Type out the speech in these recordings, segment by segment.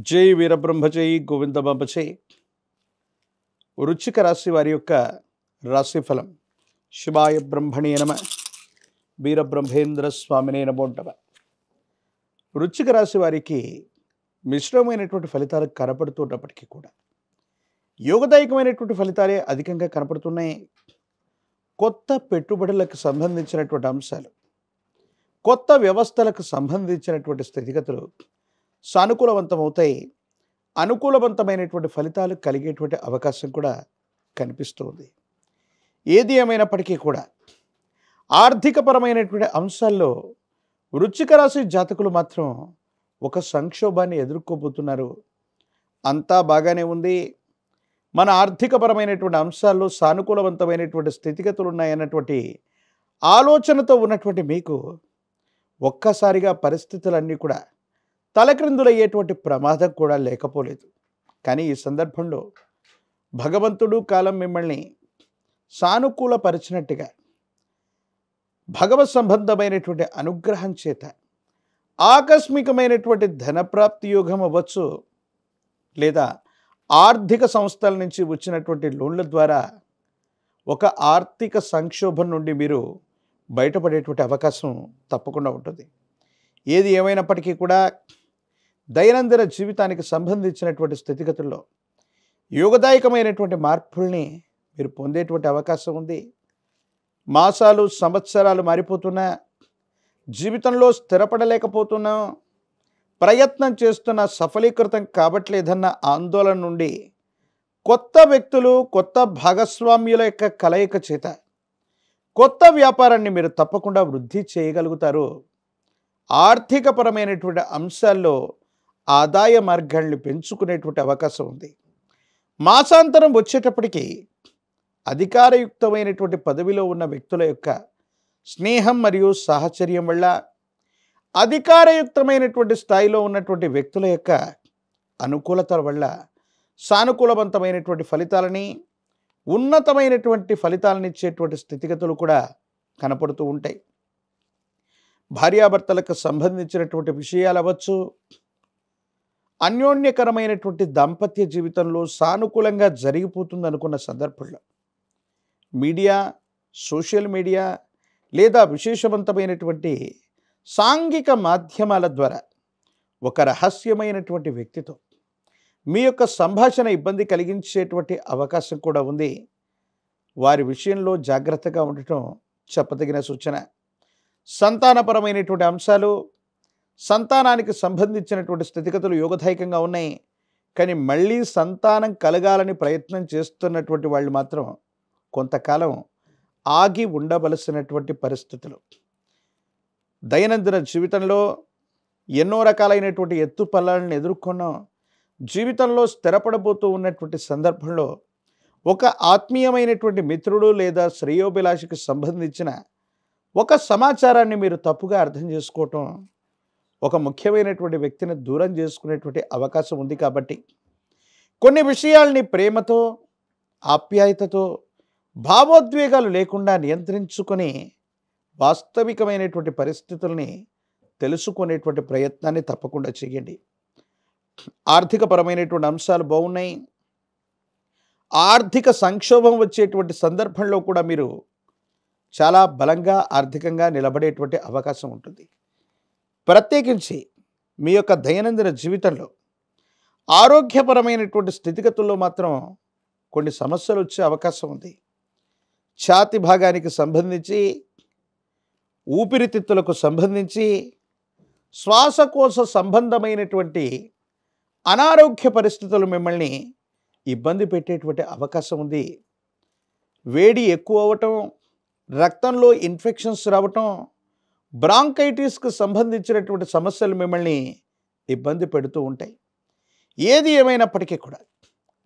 జై వీరబ్రహ్మ జై గోవిందబాబ జై. వృశ్చిక రాశి వారి యొక్క రాశిఫలం. శివాయ బ్రహ్మణే నమ, వీరబ్రహ్మేంద్ర స్వామినే నమో నమః. వృశ్చిక రాశి వారికి మిశ్రమమైనటువంటి ఫలితాలు కనపడుతున్నప్పటికీ కూడా యోగదాయకమైనటువంటి ఫలితాలే అధికంగా కనపడుతున్నాయి. కొత్త పెట్టుబడులకు సంబంధించినటువంటి అంశాలు, కొత్త వ్యవస్థలకు సంబంధించినటువంటి స్థితిగతులు సానుకూలవంతమవుతాయి. అనుకూలవంతమైనటువంటి ఫలితాలు కలిగేటువంటి అవకాశం కూడా కనిపిస్తుంది. ఏది ఏమైనప్పటికీ కూడా ఆర్థికపరమైనటువంటి అంశాల్లో వృశ్చిక రాశి జాతకులు మాత్రం ఒక సంక్షోభాన్ని ఎదుర్కోబోతున్నారు. అంతా బాగానే ఉంది, మన ఆర్థికపరమైనటువంటి అంశాల్లో సానుకూలవంతమైనటువంటి స్థితిగతులు ఉన్నాయన్నటువంటి ఆలోచనతో ఉన్నటువంటి మీకు ఒక్కసారిగా పరిస్థితులన్నీ కూడా తలక్రిందులయ్యేటువంటి ప్రమాదం కూడా లేకపోలేదు. కానీ ఈ సందర్భంలో భగవంతుడు కాలం మిమ్మల్ని సానుకూలపరిచినట్టుగా భగవత్ సంబంధమైనటువంటి అనుగ్రహం చేత ఆకస్మికమైనటువంటి ధనప్రాప్తి యోగం అవ్వచ్చు, లేదా ఆర్థిక సంస్థల నుంచి వచ్చినటువంటి లోన్ల ద్వారా ఒక ఆర్థిక సంక్షోభం నుండి మీరు బయటపడేటువంటి అవకాశం తప్పకుండా ఉంటుంది. ఏది ఏమైనప్పటికీ కూడా దైనందిన జీవితానికి సంబంధించినటువంటి స్థితిగతుల్లో యోగదాయకమైనటువంటి మార్పుల్ని మీరు పొందేటువంటి అవకాశం ఉంది. మాసాలు సంవత్సరాలు మారిపోతున్నా, జీవితంలో స్థిరపడలేకపోతున్నాం, ప్రయత్నం చేస్తున్న సఫలీకృతం కావట్లేదన్న ఆందోళన నుండి కొత్త వ్యక్తులు, కొత్త భాగస్వామ్యుల యొక్క కలయిక చేత కొత్త వ్యాపారాన్ని మీరు తప్పకుండా వృద్ధి చేయగలుగుతారు. ఆర్థికపరమైనటువంటి అంశాల్లో ఆదాయ మార్గాల్ని పెంచుకునేటువంటి అవకాశం ఉంది. మాసాంతరం వచ్చేటప్పటికీ అధికారయుక్తమైనటువంటి పదవిలో ఉన్న వ్యక్తుల యొక్క స్నేహం మరియు సాహచర్యం వల్ల, అధికారయుక్తమైనటువంటి స్థాయిలో ఉన్నటువంటి వ్యక్తుల యొక్క అనుకూలతల వల్ల సానుకూలవంతమైనటువంటి ఫలితాలని, ఉన్నతమైనటువంటి ఫలితాలను ఇచ్చేటువంటి స్థితిగతులు కూడా కనపడుతూ ఉంటాయి. భార్యాభర్తలకు సంబంధించినటువంటి విషయాలు అవ్వచ్చు, అన్యోన్యకరమైనటువంటి దాంపత్య జీవితంలో సానుకూలంగా జరిగిపోతుంది అనుకున్న సందర్భంలో మీడియా, సోషల్ మీడియా లేదా విశేషవంతమైనటువంటి సాంఘిక మాధ్యమాల ద్వారా ఒక రహస్యమైనటువంటి వ్యక్తితో మీ యొక్క సంభాషణ ఇబ్బంది కలిగించేటువంటి అవకాశం కూడా ఉంది. వారి విషయంలో జాగ్రత్తగా ఉండటం చెప్పదగిన సూచన. సంతానపరమైనటువంటి అంశాలు, సంతానానికి సంబంధించినటువంటి స్థితిగతులు యోగదాయకంగా ఉన్నాయి. కానీ మళ్ళీ సంతానం కలగాలని ప్రయత్నం చేస్తున్నటువంటి వాళ్ళు మాత్రం కొంతకాలం ఆగి ఉండవలసినటువంటి పరిస్థితులు. దైనందిన జీవితంలో ఎన్నో రకాలైనటువంటి ఎత్తుపల్లాలను ఎదుర్కొన్నాం. జీవితంలో స్థిరపడబోతూ ఉన్నటువంటి సందర్భంలో ఒక ఆత్మీయమైనటువంటి మిత్రుడు లేదా శ్రేయోభిలాషికి సంబంధించిన ఒక సమాచారాన్ని మీరు తప్పుగా అర్థం చేసుకోవటం, ఒక ముఖ్యమైనటువంటి వ్యక్తిని దూరం చేసుకునేటువంటి అవకాశం ఉంది. కాబట్టి కొన్ని విషయాల్ని ప్రేమతో, ఆప్యాయతతో, భావోద్వేగాలు లేకుండా నియంత్రించుకొని వాస్తవికమైనటువంటి పరిస్థితుల్ని తెలుసుకునేటువంటి ప్రయత్నాన్ని తప్పకుండా చేయండి. ఆర్థికపరమైనటువంటి అంశాలు బాగున్నాయి. ఆర్థిక సంక్షోభం వచ్చేటువంటి సందర్భంలో కూడా మీరు చాలా బలంగా ఆర్థికంగా నిలబడేటువంటి అవకాశం ఉంటుంది. ప్రత్యేకించి మీ యొక్క దైనందిన జీవితంలో ఆరోగ్యపరమైనటువంటి స్థితిగతుల్లో మాత్రం కొన్ని సమస్యలు వచ్చే అవకాశం ఉంది. ఛాతి భాగానికి సంబంధించి, ఊపిరితిత్తులకు సంబంధించి, శ్వాసకోశ సంబంధమైనటువంటి అనారోగ్య పరిస్థితులు మిమ్మల్ని ఇబ్బంది పెట్టేటువంటి అవకాశం ఉంది. వేడి ఎక్కువ అవ్వటం, రక్తంలో ఇన్ఫెక్షన్స్ రావటం, బ్రాంకైటిస్కి సంబంధించినటువంటి సమస్యలు మిమ్మల్ని ఇబ్బంది పెడుతూ ఉంటాయి. ఏది ఏమైనప్పటికీ కూడా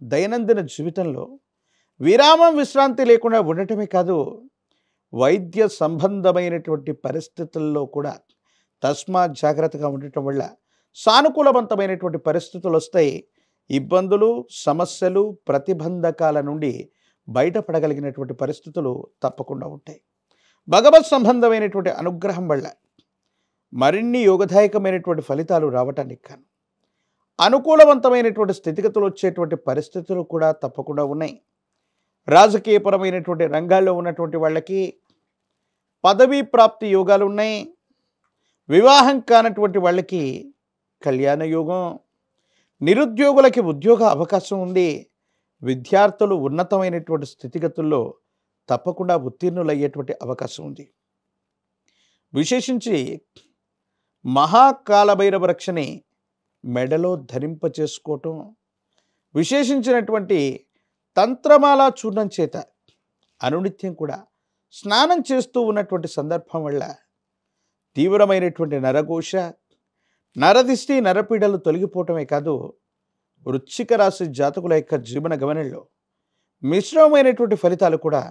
దైనందిన జీవితంలో విరామం, విశ్రాంతి లేకుండా ఉండటమే కాదు, వైద్య సంబంధమైనటువంటి పరిస్థితుల్లో కూడా తస్మాత్ జాగ్రత్తగా ఉండటం వల్ల సానుకూలవంతమైనటువంటి పరిస్థితులు వస్తాయి. ఇబ్బందులు, సమస్యలు, ప్రతిబంధకాల నుండి బయటపడగలిగినటువంటి పరిస్థితులు తప్పకుండా ఉంటాయి. భగవత్ సంబంధమైనటువంటి అనుగ్రహం వల్ల మరిన్ని యోగదాయకమైనటువంటి ఫలితాలు రావటానికి కాను అనుకూలవంతమైనటువంటి స్థితిగతులు వచ్చేటువంటి పరిస్థితులు కూడా తప్పకుండా ఉన్నాయి. రాజకీయపరమైనటువంటి రంగాల్లో ఉన్నటువంటి వాళ్ళకి పదవీ ప్రాప్తి యోగాలు ఉన్నాయి. వివాహం కానటువంటి వాళ్ళకి కళ్యాణ యోగం, నిరుద్యోగులకి ఉద్యోగ అవకాశం ఉంది. విద్యార్థులు ఉన్నతమైనటువంటి స్థితిగతుల్లో తప్పకుండా ఉత్తీర్ణులయ్యేటువంటి అవకాశం ఉంది. విశేషించి మహాకాలభైరవ రక్షని మెడలో ధరింప చేసుకోవటం, విశేషించినటువంటి తంత్రమాల చూర్ణం చేత అనునిత్యం కూడా స్నానం చేస్తూ ఉన్నటువంటి సందర్భం వల్ల తీవ్రమైనటువంటి నరఘోష, నరదిష్టి, నరపీడలు తొలగిపోవటమే కాదు, వృశ్చిక రాశి జాతకుల యొక్క జీవన గమనంలో మిశ్రమమైనటువంటి ఫలితాలు కూడా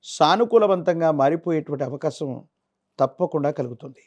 సానుకూలవంతంగా మారిపోయేటువంటి అవకాశం తప్పకుండా కలుగుతుంది.